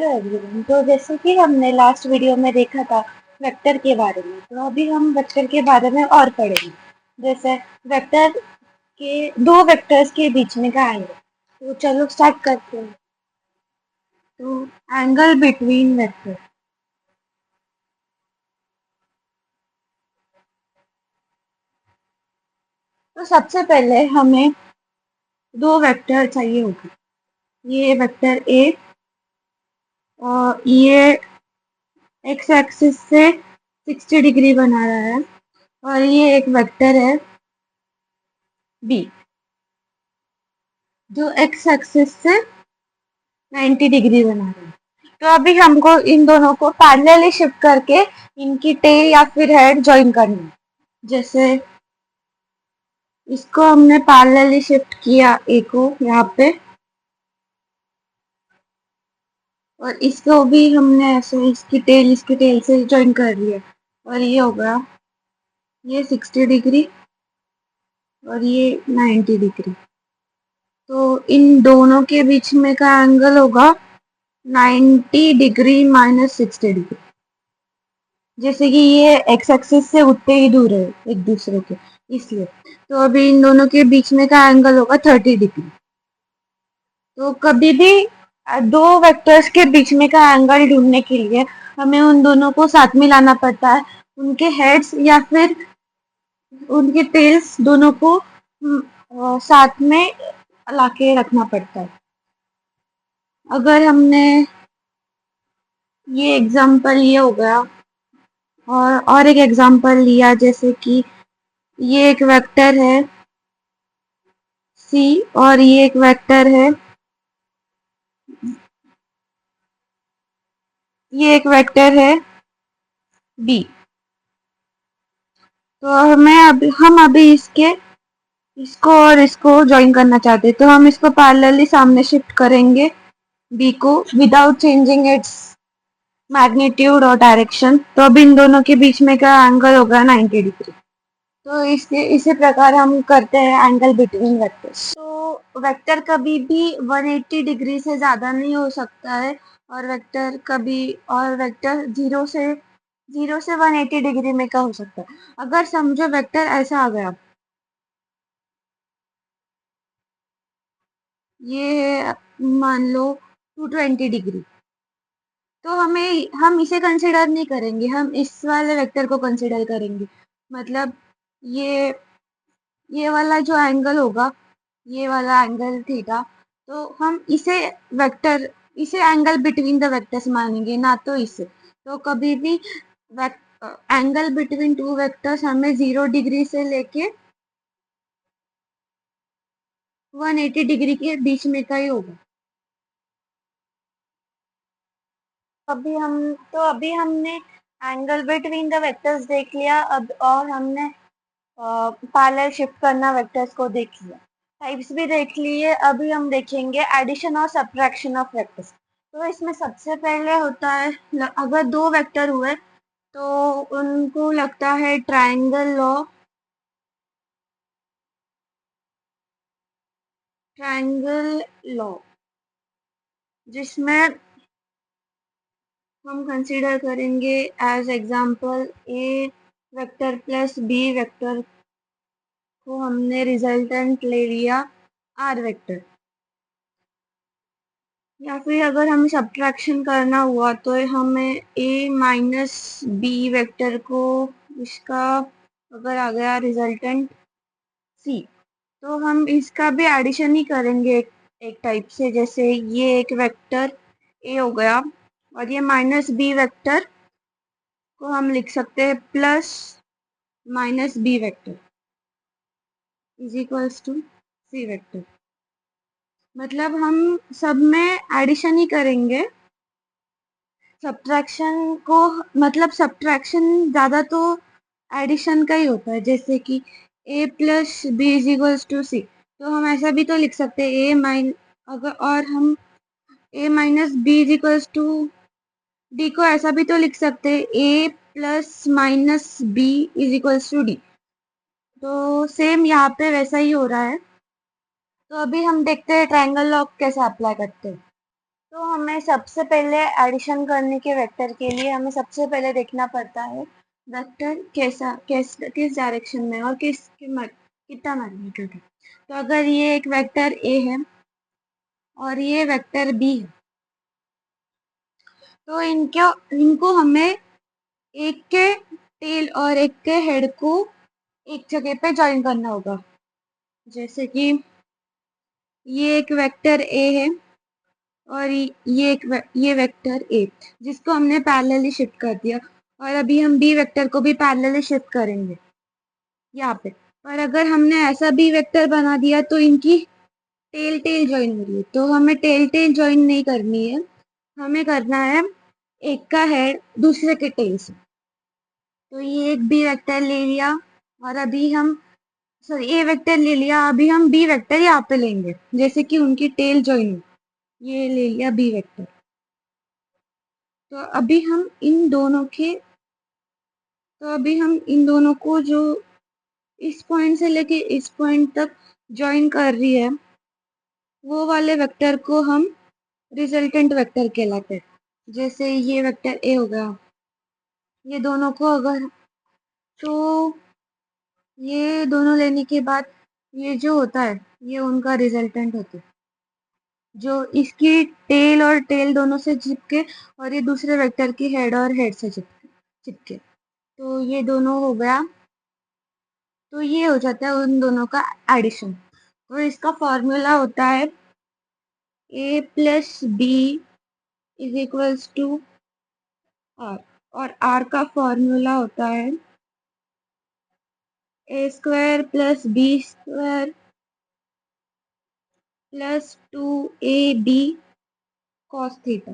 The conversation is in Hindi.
Hello everyone. तो जैसे कि हमने लास्ट वीडियो में देखा था वेक्टर के बारे में, तो अभी हम वेक्टर के बारे में और पढ़ेंगे। जैसे वेक्टर के दो वेक्टर्स के बीच में का एंगल। तो चलो स्टार्ट करते हैं। तो एंगल बिटवीन वेक्टर। तो सबसे पहले हमें दो वेक्टर चाहिए होगा। ये वेक्टर ए और ये एक्स एक्सिस से 60 डिग्री बना रहा है, और ये एक वेक्टर है बी जो एक्स एक्सिस से 90 डिग्री बना रहे हैं। तो अभी हमको इन दोनों को पैरेलली शिफ्ट करके इनकी टेल या फिर हेड ज्वाइन करनी है। जैसे इसको हमने पैरेलली शिफ्ट किया ए को यहाँ पे, और इसको भी हमने ऐसे इसकी टेल से ज्वाइन कर लिया, और ये हो गया ये 60 डिग्री और ये 90 डिग्री। तो इन दोनों के बीच में का एंगल होगा 90 डिग्री माइनस 60 डिग्री। जैसे कि ये एक्स एक्सिस से उतने ही दूर है एक दूसरे के, इसलिए तो अभी इन दोनों के बीच में का एंगल होगा 30 डिग्री। तो कभी भी दो वेक्टर्स के बीच में का एंगल ढूंढने के लिए हमें उन दोनों को साथ में लाना पड़ता है। उनके हेड्स या फिर उनके टेल्स दोनों को साथ में लाके रखना पड़ता है। अगर हमने ये एग्जांपल ये हो गया, और एक एग्जांपल लिया, जैसे कि ये एक वेक्टर है सी और ये एक वेक्टर है, ये एक वेक्टर है बी। तो हम अभी इसको और इसको ज्वाइन करना चाहते हैं, तो हम इसको पैरेलली सामने शिफ्ट करेंगे बी को विदाउट चेंजिंग इट्स मैग्नीट्यूड और डायरेक्शन। तो अब इन दोनों के बीच में का एंगल होगा 90 डिग्री। तो इसी प्रकार हम करते हैं एंगल बिटवीन वेक्टर्स। तो वेक्टर कभी भी 180 डिग्री से ज़्यादा नहीं हो सकता है, और वेक्टर जीरो से 180 डिग्री में का हो सकता है। अगर समझो वेक्टर ऐसा आ गया, ये है मान लो 220 डिग्री, तो हम इसे कंसिडर नहीं करेंगे, हम इस वाले वेक्टर को कंसिडर करेंगे। मतलब ये ये वाला जो एंगल होगा, ये वाला एंगल थीटा, तो हम इसे एंगल बिटवीन द वेक्टर्स मानेंगे, ना तो इसे। तो कभी भी एंगल बिटवीन टू वेक्टर्स हमें 0 डिग्री से लेके 180 डिग्री के बीच में का ही होगा। अभी हमने एंगल बिटवीन द वेक्टर्स देख लिया, अब और हमने पैरेलल शिफ्ट करना वेक्टर्स को देख लिया, टाइप्स भी देख लिए। अभी हम देखेंगे एडिशन और सब्ट्रैक्शन ऑफ वेक्टर्स। तो इसमें सबसे पहले होता है, अगर दो वेक्टर हुए तो उनको लगता है ट्रायंगल लॉ, जिसमें हम कंसीडर करेंगे एज एग्जांपल ए वेक्टर प्लस बी वेक्टर को हमने रिजल्टेंट ले लिया आर वेक्टर। या फिर अगर हमें सब्ट्रैक्शन करना हुआ तो हमें ए माइनस बी वेक्टर को, इसका अगर आ गया रिजल्टेंट सी, तो हम इसका भी एडिशन ही करेंगे एक टाइप से। जैसे ये एक वेक्टर ए हो गया, और ये माइनस बी वेक्टर को हम लिख सकते हैं plus minus b vector is equals to c vector. मतलब हम सब में एडिशन ही करेंगे। सब्ट्रैक्शन को, मतलब सब्ट्रैक्शन ज़्यादा तो एडिशन का ही होता है। जैसे कि a plus B is equals to C, तो हम ऐसा भी तो लिख सकते हैं और हम a minus b is equals to d को ऐसा भी तो लिख सकते हैं a plus minus b is equals to d. तो सेम यहाँ पे वैसा ही हो रहा है। तो अभी हम देखते हैं ट्रायंगल लॉ कैसे अप्लाई करते हैं। तो हमें सबसे पहले एडिशन करने के वेक्टर के लिए हमें सबसे पहले देखना पड़ता है वेक्टर किस डायरेक्शन में और कितना मैग्नीट्यूड है। तो अगर ये एक वेक्टर ए है और ये वेक्टर बी है, तो इनको हमें एक के टेल और एक के हेड को एक जगह पे ज्वाइन करना होगा। जैसे कि ये एक वेक्टर ए है और ये वेक्टर ए, जिसको हमने पैरेलली शिफ्ट कर दिया, और अभी हम बी वेक्टर को भी पैरेलली शिफ्ट करेंगे यहाँ पे। पर अगर हमने ऐसा बी वेक्टर बना दिया तो इनकी टेल टेल ज्वाइन हो रही है, तो हमें टेल टेल ज्वाइन नहीं करनी है, हमें करना है एक का हेड दूसरे के टेल से। तो ये एक बी वेक्टर ले लिया, और अभी हम सॉरी ए वेक्टर ले लिया, अभी हम बी वेक्टर यहाँ पे लेंगे जैसे कि उनकी टेल ज्वाइन हो। ये ले लिया बी वेक्टर। तो अभी हम इन दोनों के तो अभी हम इन दोनों को जो इस पॉइंट से लेके इस पॉइंट तक ज्वाइन कर रही है, वो वाले वेक्टर को हम रिजल्टेंट वेक्टर कहलाते हैं। जैसे ये वेक्टर ए हो गया, ये दोनों को अगर तो ये दोनों लेने के बाद ये जो होता है ये उनका रिजल्टेंट होता है, जो इसकी टेल और टेल दोनों से चिपके और ये दूसरे वेक्टर की हेड और हेड से चिपके। तो ये दोनों हो गया, तो ये हो जाता है उन दोनों का एडिशन। और इसका फॉर्मूला होता है a plus B is equals to R, और आर का फॉर्मूला होता है A square plus B square plus 2ab cos theta.